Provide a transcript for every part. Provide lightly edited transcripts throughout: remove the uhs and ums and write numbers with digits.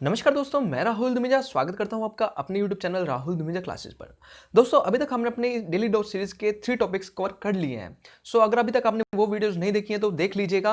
नमस्कार दोस्तों, मैं राहुल धुमिजा स्वागत करता हूं आपका अपने YouTube चैनल राहुल धुमिजा क्लासेस पर। दोस्तों, अभी तक हमने अपने डेली डोज सीरीज के 3 टॉपिक्स कवर कर लिए हैं। अगर अभी तक आपने वो वीडियोस नहीं देखी हैं तो देख लीजिएगा।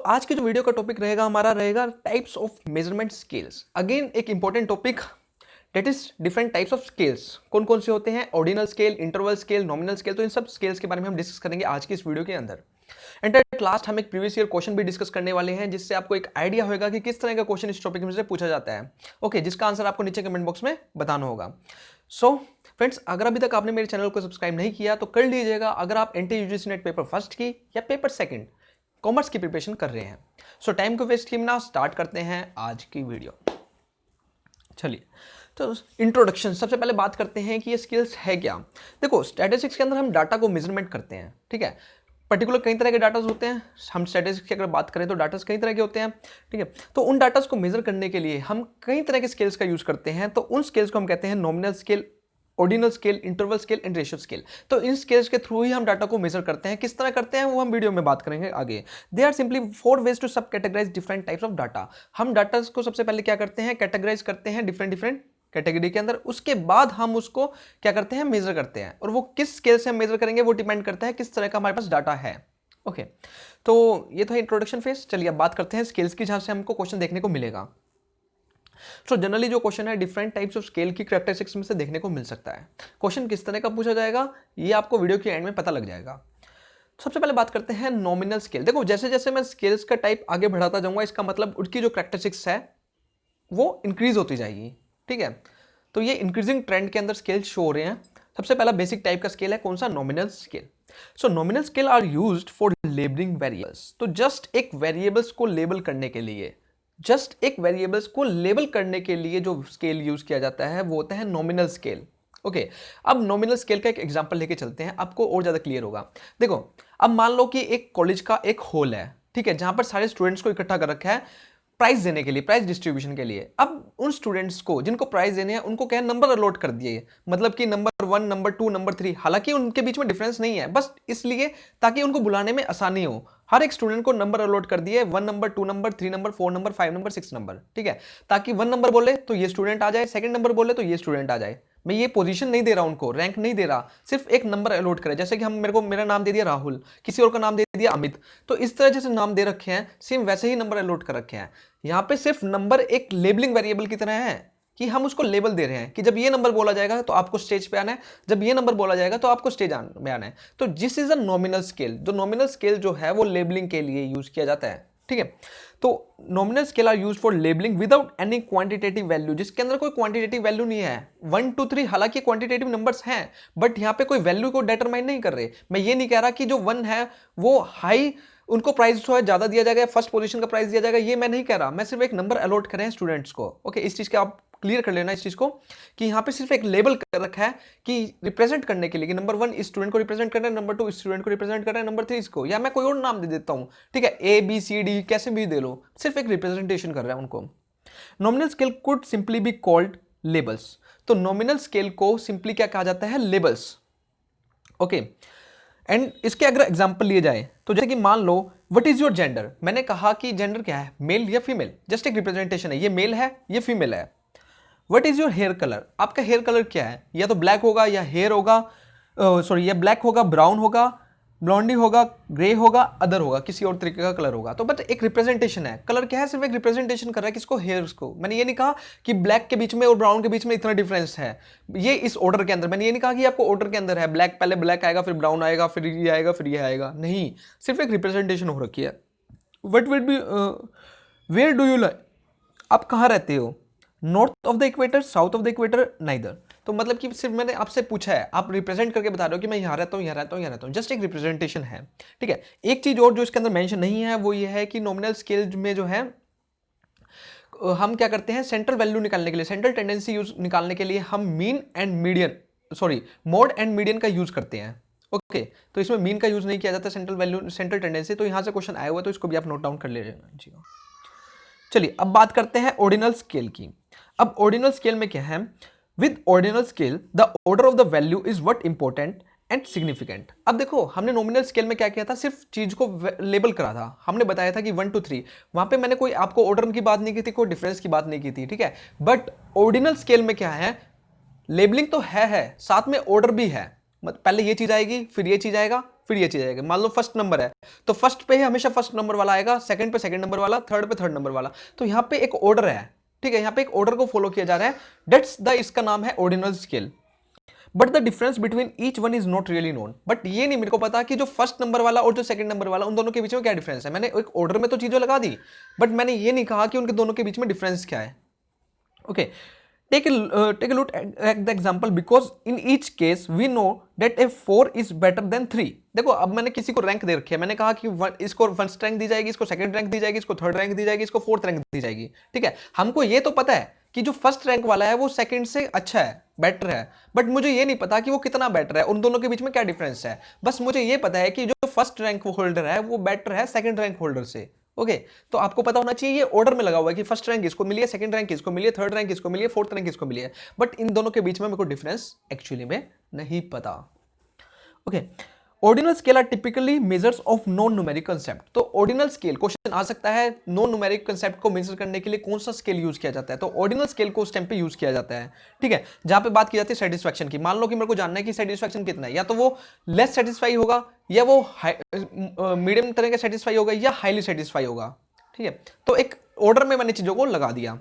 आज के जो वीडियो का टॉपिक रहेगा हमारा रहेगा types of measurement scales. Again एक important topic, that is different types of scales. कौन कौन से होते हैं? Ordinal scale, interval scale, nominal scale. तो इन सब स्केल्स के बारे में हम डिस्कस करेंगे आज की इस वीडियो के अंदर। एंड एट लास्ट हम एक प्रीवियस ईयर क्वेश्चन भी डिस्कस करने वाले हैं, जिससे आपको एक आइडिया होगा कि किस तरह का क्वेश्चन इस टॉपिक में से पूछा जाता है। ओके, जिसका आंसर आपको नीचे कमेंट बॉक्स में बताना होगा। फ्रेंड्स, अगर अभी तक आपने मेरे चैनल को सब्सक्राइब नहीं किया तो कर लीजिएगा, अगर आप NTA UGC net paper first की या पेपर सेकंड कॉमर्स की प्रिपरेशन कर रहे हैं। टाइम को वेस्ट किए बिना स्टार्ट करते हैं आज की वीडियो। चलिए, तो इंट्रोडक्शन, सबसे पहले बात करते हैं कि ये स्किल्स है क्या। देखो, स्टैटिस्टिक्स के अंदर हम डाटा को मेजरमेंट करते हैं, ठीक है। पर्टिकुलर कई तरह के डाटास होते हैं। हम स्टैटिस्टिक्स की अगर बात करें तो डाटास कई तरह के होते हैं, ठीक है। तो उन डाटास को मेजर करने के लिए हम कई तरह के स्केल्स का यूज करते हैं। तो उन स्केल्स को हम कहते हैं nominal scale, ordinal scale, interval scale and ratio scale. तो इन स्केल्स के थ्रू ही हम डाटा को मेजर करते हैं। किस तरह करते हैं वो हम वीडियो में बात करेंगे आगे। They are simply 4 ways to subcategorize different types of data. हम डाटा को सबसे पहले क्या करते हैं, कैटेगराइज करते हैं डिफरेंट कैटेगरी के अंदर। उसके बाद हम उसको क्या करते हैं, मेजर करते हैं। और वो किस स्केल से हम मेजर करेंगे वो डिपेंड करता है किस तरह का हमारे पास डाटा है। ओके, तो ये था इंट्रोडक्शन फेज। चलिए अब बात करते हैं स्केल्स की, जहां से हमको क्वेश्चन देखने को मिलेगा। जनरली जो क्वेश्चन है डिफरेंट टाइप्स ऑफ स्केल की कैरेक्टरिस्टिक्स में से देखने को मिल सकता है। क्वेश्चन किस तरह का पूछा जाएगा ये आपको वीडियो के एंड में पता लग जाएगा। सबसे पहले बात करते हैं नॉमिनल स्केल। देखो, जैसे जैसे मैं स्केल्स का टाइप आगे बढ़ाता जाऊंगा, इसका मतलब उनकी जो कैरेक्टरिस्टिक्स है वो इंक्रीज होती जाएगी, ठीक है। तो ये इंक्रीजिंग ट्रेंड के अंदर स्केल शो हो रहे हैं। सबसे पहला बेसिक टाइप का स्केल है कौन सा? Nominal scale. Nominal scale are used for labelling variables. तो जस्ट एक वेरिएबल्स को लेबल करने के लिए, जो स्केल यूज किया जाता है वो होता है नॉमिनल स्केल। ओके, अब नॉमिनल स्केल का एक एग्जांपल लेके चलते हैं, आपको और ज्यादा क्लियर होगा। देखो, अब मान लो कि एक कॉलेज का एक हॉल है, ठीक है, जहां पर सारे स्टूडेंट्स को इकट्ठा कर रखा है प्राइज देने के लिए, प्राइज डिस्ट्रीब्यूशन के लिए। अब उन स्टूडेंट्स को जिनको प्राइज देने हैं उनको क्या नंबर अलॉट कर दिए, मतलब कि नंबर 1, नंबर 2, नंबर 3। हालांकि उनके बीच में डिफरेंस नहीं है, बस इसलिए ताकि उनको बुलाने में आसानी हो। हर एक स्टूडेंट को नंबर अलॉट कर दिए, 1 number, 2 number, 3 number, 4 number, 5 number, 6 number, ठीक है। ताकि 1 नंबर बोले तो ये स्टूडेंट आ जाए, सेकंड नंबर बोले तो ये स्टूडेंट आ जाए। मैं ये पोजीशन नहीं दे रहा उनको, रैंक नहीं दे रहा, सिर्फ एक नंबर अलॉट करे। जैसे कि हम मेरा नाम दे दिया राहुल, किसी और का नाम दे दिया अमित, तो इस तरह जैसे नाम दे रखे हैं सेम वैसे ही नंबर अलॉट कर रखे हैं। यहाँ पे सिर्फ नंबर एक लेबलिंग वेरिएबल की तरह है कि हम उसको लेबल दे रहे हैं कि जब ये नंबर बोला जाएगा तो आपको स्टेज पे आना है, जब ये नंबर बोला जाएगा तो आपको स्टेज में आना है। तो this is a nominal scale. जो नॉमिनल स्केल जो है वो लेबलिंग के लिए यूज किया जाता है, ठीक है। तो nominal scale are used for labelling without any quantitative value, जिसके अंदर कोई क्वांटिटेटिव वैल्यू नहीं है। 1, 2, 3 हालांकि क्वांटिटेटिव नंबर्स हैं, बट यहाँ पे कोई वैल्यू को डिटरमाइन नहीं कर रहे। मैं ये नहीं कह रहा कि जो 1 है वो हाई, उनको प्राइस जो है ज्यादा दिया जाएगा, फर्स्ट पोजीशन का प्राइस दिया जाएगा, ये मैं नहीं कह रहा। मैं सिर्फ एक नंबर अलॉट कर रहे हैं स्टूडेंट्स को। ओके, इस चीज का आप क्लियर कर लेना इस चीज को, कि यहाँ पे सिर्फ एक लेबल कर रखा है कि रिप्रेजेंट करने के लिए कि नंबर 1 इस स्टूडेंट को रिप्रेजेंट कर रहा है, नंबर 2 इस स्टूडेंट को रिप्रेजेंट कर रहा है, नंबर 3 इसको, या मैं कोई और नाम दे देता हूँ, ठीक है, ABCD कैसे भी दे लो, सिर्फ एक रिप्रेजेंटेशन कर रहा है उनको। Nominal scale could simply be called labels. तो नॉमिनल स्केल को सिंपली क्या कहा जाता है? लेबल्स। ओके, एंड इसके अगर एग्जांपल लिए जाए तो जैसे कि मान लो व्हाट इज योर जेंडर। मैंने कहा कि जेंडर क्या है, मेल या फीमेल, जस्ट एक रिप्रेजेंटेशन है, ये मेल है ये फीमेल है। What is your hair colour, आपका हेयर कलर क्या है, या तो ब्लैक होगा या हेयर होगा, सॉरी या ब्लैक होगा, ब्राउन होगा, ब्लॉन्डी होगा, ग्रे होगा, अदर होगा, किसी और तरीके का कलर होगा। तो बट एक रिप्रेजेंटेशन है, कलर क्या है, सिर्फ एक रिप्रेजेंटेशन कर रहा है किसको, हेयर्स को। मैंने ये नहीं कहा कि ब्लैक के बीच में और ब्राउन के बीच में इतना डिफरेंस है, ये इस ऑर्डर के अंदर। मैंने ये नहीं कहा कि आपको ऑर्डर के अंदर है, ब्लैक पहले ब्लैक आएगा, फिर ब्राउन आएगा, फिर ये आएगा, फिर ये आएगा, नहीं, सिर्फ एक रिप्रेजेंटेशन हो रखी है। What will be, where do you like, आप कहाँ रहते हो, north of the equator, south of the equator, neither. तो मतलब कि सिर्फ मैंने आपसे पूछा है, आप रिप्रेजेंट करके बता रहे हो कि मैं यहाँ रहता हूँ, यहाँ रहता हूँ, यहाँ रहता हूँ, जस्ट एक रिप्रेजेंटेशन है, ठीक है। एक चीज और जो इसके अंदर मेंशन नहीं है वो ये है कि नॉमिनल स्केल में जो है हम क्या करते हैं, सेंट्रल वैल्यू निकालने के लिए, सेंट्रल टेंडेंसी यूज निकालने के लिए हम mean and median, sorry mode and median का यूज करते हैं। ओके, तो इसमें मीन का यूज नहीं किया जाता, सेंट्रल वैल्यू, सेंट्रल टेंडेंसी। तो यहाँ से क्वेश्चन आया हुआ है तो इसको भी आप नोट डाउन कर लीजिएगा। चलिए अब बात करते हैं ऑर्डिनल स्केल की। अब ऑर्डिनल स्केल में क्या है, with ordinal scale the order of the value is what important and significant. अब देखो हमने नॉमिनल स्केल में क्या किया था, सिर्फ चीज को लेबल करा था, हमने बताया था कि 1 to 3, वहां पे मैंने कोई आपको ऑर्डर की बात नहीं की थी, कोई डिफरेंस की बात नहीं की थी, ठीक है। बट ऑर्डिनल स्केल में क्या है, लेबलिंग तो है साथ में ऑर्डर भी है। पहले ये चीज आएगी, फिर ये चीज आएगा, फिर ये चीज आएगी। मान लो फर्स्ट नंबर है तो फर्स्ट पे ही हमेशा फर्स्ट नंबर वाला आएगा, सेकंड पे सेकंड नंबर वाला, थर्ड पे थर्ड नंबर वाला। तो यहाँ पे एक ऑर्डर है, ठीक है, यहाँ पे एक ऑर्डर को फॉलो किया जा रहा है, डेट्स द इसका नाम है ordinal scale. But the difference between each one is not really known. But ये नहीं मेरे को पता कि जो फर्स्ट नंबर वाला और जो सेकंड नंबर वाला उन दोनों के बीच में क्या डिफरेंस है। मैंने एक ऑर्डर में तो चीजें लगा दी, बट मैंने ये नहीं कहा कि उनके दोनों के बीच में डिफरेंस क्या है। Okay, take a look at the example because in each case we know that a 4 is better than 3। देखो अब मैंने किसी को रैंक दे रखी है, मैंने कहा कि इसको फर्स्ट रैंक दी जाएगी, इसको सेकंड रैंक दी जाएगी, इसको थर्ड रैंक दी जाएगी, इसको फोर्थ रैंक दी जाएगी, ठीक है। हमको ये तो पता है कि जो फर्स्ट रैंक वाला है वो सेकंड से अच्छा है, बेटर है, बट मुझे ये नहीं पता कि वो कितना बेटर है, उन दोनों के बीच में क्या डिफरेंस है। बस मुझे ये पता है कि जो फर्स्ट रैंक होल्डर है वो बेटर है सेकंड रैंक होल्डर से। ओके, तो आपको पता होना चाहिए ये ऑर्डर में लगा हुआ है कि फर्स्ट रैंक इसको मिली है, सेकंड रैंक इसको मिली है, थर्ड रैंक इसको मिली है, फोर्थ रैंक इसको मिली है, बट इन दोनों के बीच में मेरे को डिफरेंस एक्चुअली में नहीं पता। Okay, ordinal scale are typically measures of non numeric concept. तो ऑर्डिनल स्केल क्वेश्चन आ सकता है, नॉन न्यूमेरिक कंसेप्ट को मेजर करने के लिए कौन सा स्केल यूज किया जाता है, तो ऑर्डिनल स्केल को उस टाइम पे यूज किया जाता है, ठीक है, जहां पे बात की जाती है सेटिस्फैक्शन की। मान लो कि मेरे को जानना है कि सेटिस्फैक्शन कितना है, या तो वो लेस सेटिस्फाई होगा, या वो मीडियम तरह का सेटिस्फाई होगा, या हाईली सेटिस्फाई होगा, ठीक है। तो एक ऑर्डर में मैंने चीजों को लगा दिया।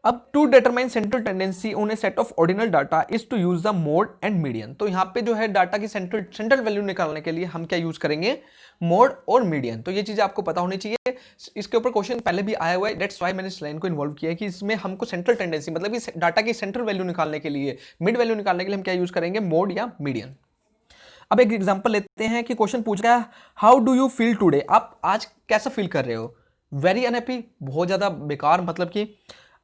अब to determine central tendency on a set of ordinal data is to use the mode and median. तो यहाँ पे जो है डाटा की सेंट्रल वैल्यू निकालने के लिए हम क्या यूज करेंगे, मोड और मीडियन। तो ये चीजें आपको पता होनी चाहिए, इसके ऊपर क्वेश्चन पहले भी आया हुआ है, दैट्स व्हाई मैंने इस लाइन को इन्वॉल्व किया है कि इसमें हमको सेंट्रल टेंडेंसी मतलब कि डाटा की सेंट्रल वैल्यू निकालने के लिए, मिड वैल्यू निकालने के लिए हम क्या यूज करेंगे, मोड या मीडियन। अब एक एग्जांपल लेते हैं कि क्वेश्चन पूछ रहा है how do you feel today, आप आज कैसा फील कर रहे हो। वेरी अनहैप्पी, बहुत ज्यादा बेकार, मतलब कि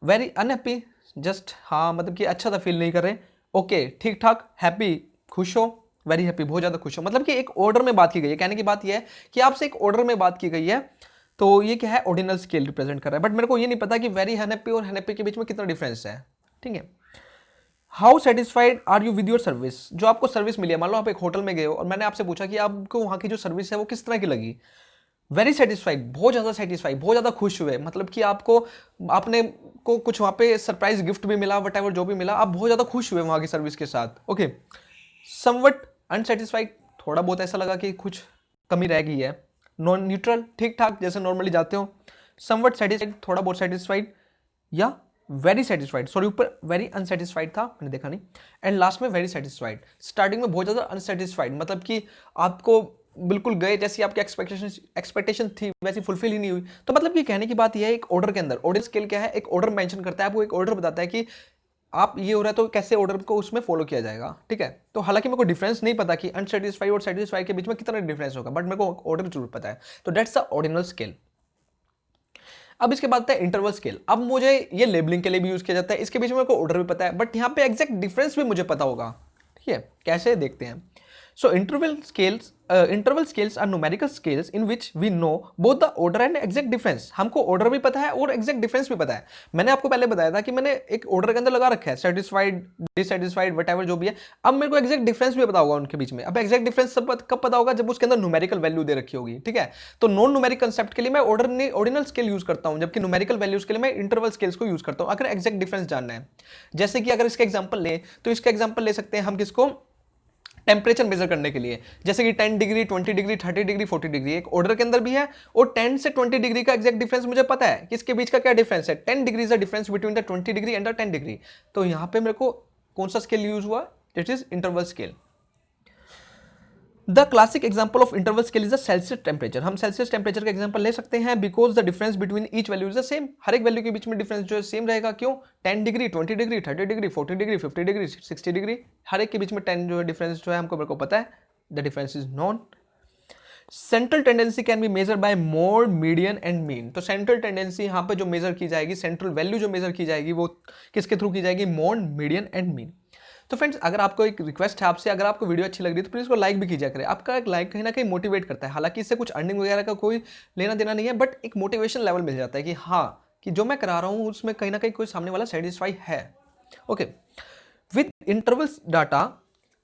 वेरी अनहैप्पी, जस्ट हाँ मतलब कि अच्छा सा फील नहीं कर रहे, ओके ठीक ठाक, हैप्पी खुश हो, वेरी हैप्पी बहुत ज्यादा खुश हो। मतलब कि एक ऑर्डर में बात की गई है, कहने की बात यह है कि आपसे एक ऑर्डर में बात की गई है, तो ये क्या है, ऑर्डिनल स्केल रिप्रेजेंट कर रहा है। बट मेरे को ये नहीं पता कि वेरी अनहैप्पी और अनहैप्पी के बीच में कितना डिफरेंस है, ठीक है। How satisfied are you with your service, जो आपको सर्विस मिली है, मान लो आप एक होटल में गए हो और मैंने आपसे पूछा कि आपको वहां की जो सर्विस है वो किस तरह की लगी। वेरी सेटिस्फाइड, बहुत ज्यादा सेटिस्फाइड, बहुत ज्यादा खुश हुए, मतलब कि आपने को कुछ वहां पे सरप्राइज गिफ्ट भी मिला, वट जो भी मिला, आप बहुत ज्यादा खुश हुए वहां की सर्विस के साथ। ओके, समवट अनसेटिस्फाइड, थोड़ा बहुत ऐसा लगा कि कुछ कमी रह गई है। नॉन न्यूट्रल, ठीक ठाक जैसे नॉर्मली जाते हो। समवट सेटिस्फाइड, थोड़ा बहुत सेटिस्फाइड, या वेरी सेटिस्फाइड, सॉरी ऊपर वेरी अनसेटिस्फाइड था मैंने देखा नहीं, एंड लास्ट में वेरी सेटिस्फाइड। स्टार्टिंग में बहुत ज्यादा अनसेटिस्फाइड, मतलब कि आपको बिल्कुल गए जैसी आपकी एक्सपेक्टेशन थी वैसी फुलफिल ही नहीं हुई। तो मतलब कि कहने की बात यह है, एक ऑर्डर के अंदर ऑर्डर स्केल क्या है, एक ऑर्डर मेंशन करता है, आपको एक ऑर्डर बताता है कि आप ये हो रहा है तो कैसे ऑर्डर को उसमें फॉलो किया जाएगा, ठीक है। तो हालांकि मेरे को डिफरेंस नहीं पता कि अनसेटिस्फाइड और सेटिस्फाइड के बीच में कितना डिफरेंस होगा, बट मेरे को ऑर्डर जरूर पता है, तो दैट्स द ऑर्डिनल स्केल। अब इसके बाद है इंटरवल स्केल। अब मुझे ये लेबलिंग के लिए भी यूज किया जाता है, इसके बीच में मेरे को ऑर्डर भी पता है, बट यहाँ पे एग्जैक्ट डिफरेंस भी मुझे पता होगा, ठीक है। कैसे देखते हैं। So interval scales are numerical scales in which we know both the order and exact difference। हमको order भी पता है और exact difference भी पता है। मैंने आपको पहले बताया था कि मैंने एक order के अंदर लगा रखा है satisfied, dissatisfied, whatever जो भी है। अब मेरे को exact difference भी पता होगा उनके बीच में। अब exact difference कब पता होगा, जब उसके अंदर numerical value दे रखी होगी, ठीक है। तो नॉन न्यूमेरिक कंसेप्ट के लिए मैं ऑर्डिनल स्केल यूज करता हूं, जबकि न्यूमेरिकल वैल्यूज के लिए मैं इंटरवल स्केल्स को यूज करता हूं अगर exact difference जानना है। जैसे कि अगर इसका एग्जांपल ले तो इसका एग्जांपल ले सकते हैं हम किसको, टेम्परेचर मेजर करने के लिए, जैसे कि 10 डिग्री, 20 डिग्री, 30 डिग्री, 40 डिग्री एक ऑर्डर के अंदर भी है, और 10 से 20 डिग्री का एग्जैक्ट डिफरेंस मुझे पता है कि इसके बीच का क्या डिफरेंस है। 10 degree is the difference between the 20 degree and the 10 degree. तो यहां पे मेरे को कौन सा स्केल यूज हुआ, this is interval scale. The classic example of interval scale is the Celsius temperature. हम सेल्सियस टेम्परेचर का एग्जाम्पल ले सकते हैं because the difference between each value is the same. हर एक वैल्यू के बीच में डिफरेंस जो है सेम रहेगा। क्यों, 10 degree, 20 degree, 30 degree, 40 degree, 50 degree, 60 degree, हर एक के बीच में 10 जो है डिफरेंस जो है हमको मेरे को पता है, the difference is non. Central tendency can be measure by mode, median and mean. तो सेंट्रल टेंडेंसी यहाँ पे जो मेजर की जाएगी, सेंट्रल वैल्यू जो मेजर की जाएगी वो किसके थ्रू की जाएगी, मोड, मीडियन एंड मीन। तो फ्रेंड्स, अगर आपको एक रिक्वेस्ट है आपसे, अगर आपको वीडियो अच्छी लग रही है तो प्लीज इसको लाइक भी कीजिए करें। आपका एक लाइक कहीं ना कहीं मोटिवेट करता है, हालांकि इससे कुछ अर्निंग वगैरह का कोई लेना देना नहीं है, बट एक मोटिवेशन लेवल मिल जाता है कि हाँ कि जो मैं करा रहा हूँ उसमें कहीं ना कहीं कोई सामने वाला सेटिस्फाई है। Okay, with intervals data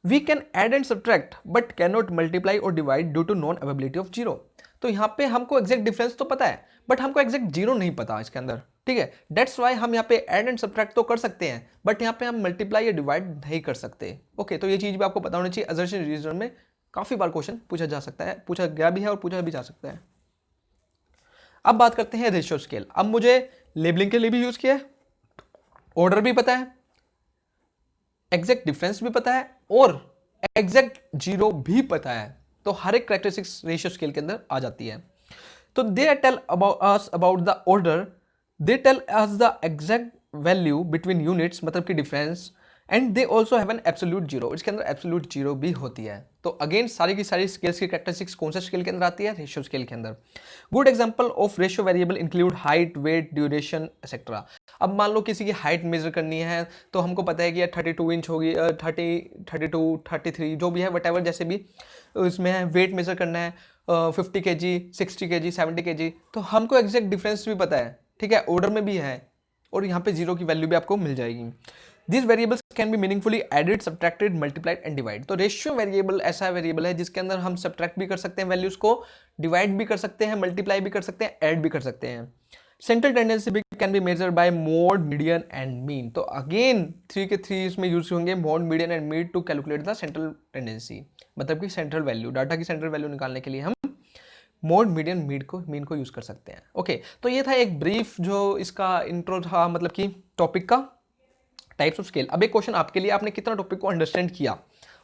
we can add and subtract but can not multiply और divide due to non availability of zero. तो यहाँ पे हमको एग्जैक्ट डिफरेंस तो पता है बट हमको एग्जैक्ट जीरो नहीं पता इसके अंदर, ठीक है। दैट्स वाई हम यहाँ पे ऐड एंड सब्ट्रैक्ट तो कर सकते हैं बट यहाँ पे हम मल्टीप्लाई या डिवाइड नहीं कर सकते। ओके, तो ये चीज़ भी आपको पता होनी चाहिए। असर्शन रीजन में काफ़ी बार क्वेश्चन पूछा जा सकता है, पूछा गया भी है और पूछा भी जा सकता है। अब बात करते हैं रेशियो स्केल। अब मुझे लेबलिंग के लिए भी यूज़ किया है, ऑर्डर भी पता है, एग्जैक्ट डिफरेंस भी पता है और एग्जैक्ट जीरो भी पता है, तो हर एक कैरेक्टरिस्टिक्स रेशियो स्केल के अंदर आ जाती है। तो they tell us about the order, they tell us the exact value between units, मतलब कि difference, and they also have an absolute zero, इसके अंदर एब्सोल्यूट जीरो भी होती है। तो अगेन सारी की सारी स्केल्स की कैरेक्टरिस्टिक्स कौन सा स्केल के अंदर आती है? रेशियो स्केल के अंदर। Good example of ratio variable include height, weight, duration etcetera. अब मान लो किसी की हाइट मेजर करनी है तो हमको पता है कि 32 इंच होगी, 32, 33 जो भी है वट एवर, जैसे भी इसमें है। वेट मेजर करना है 50 kg, 60 kg, 70 kg, तो हमको एग्जैक्ट डिफरेंस भी पता है, ठीक है, ऑर्डर में भी है और यहाँ पे जीरो की वैल्यू भी आपको मिल जाएगी। These variables can be meaningfully added, subtracted, multiplied and divide। तो रेशियो वेरिएबल ऐसा वेरिएबल है जिसके अंदर हम सब्ट्रैक्ट भी कर सकते हैं वैल्यूज को, डिवाइड भी कर सकते हैं, मल्टीप्लाई भी कर सकते हैं, ऐड भी कर सकते हैं। सेंट्रल टेंडेंसी भी can be measured by mode, median and mean. तो अगेन 3 के 3 इसमें यूज होंगे, mode, median and mean to calculate the central tendency, मतलब कि सेंट्रल वैल्यू, डाटा की सेंट्रल वैल्यू निकालने के लिए हम मोड, मीडियन, मीन को यूज कर सकते हैं। ओके, तो ये था एक ब्रीफ जो इसका इंट्रो था, मतलब कि टॉपिक का, टाइप्स ऑफ स्केल। अब एक क्वेश्चन आपके लिए, आपने कितना टॉपिक को अंडरस्टैंड किया?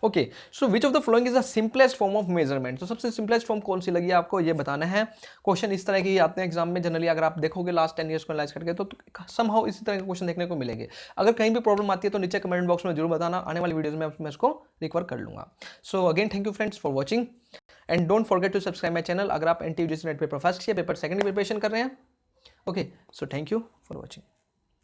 Okay, so which of the following is the simplest form of measurement. तो सबसे सिंपलेस्ट फॉर्म कौन सी लगी आपको, ये बताना है। क्वेश्चन इस तरह के ही आते हैं एग्जाम में जनरली, अगर आप देखोगे लास्ट 10 ईयर्स को एनालाइज करके तो समहाउ इसी तरह के क्वेश्चन देखने को मिलेंगे। अगर कहीं भी प्रॉब्लम आती है तो नीचे कमेंट बॉक्स में जरूर बताना, आने वाली वीडियोज में मैं इसको रिकवर कर लूंगा। So again thank you friends for watching and don't forget to subscribe my channel. अगर आप NTUGC नेट पेपर फर्स्ट या पेपर सेकंड की प्रिपरेशन कर रहे हैं, okay, so thank you for watching.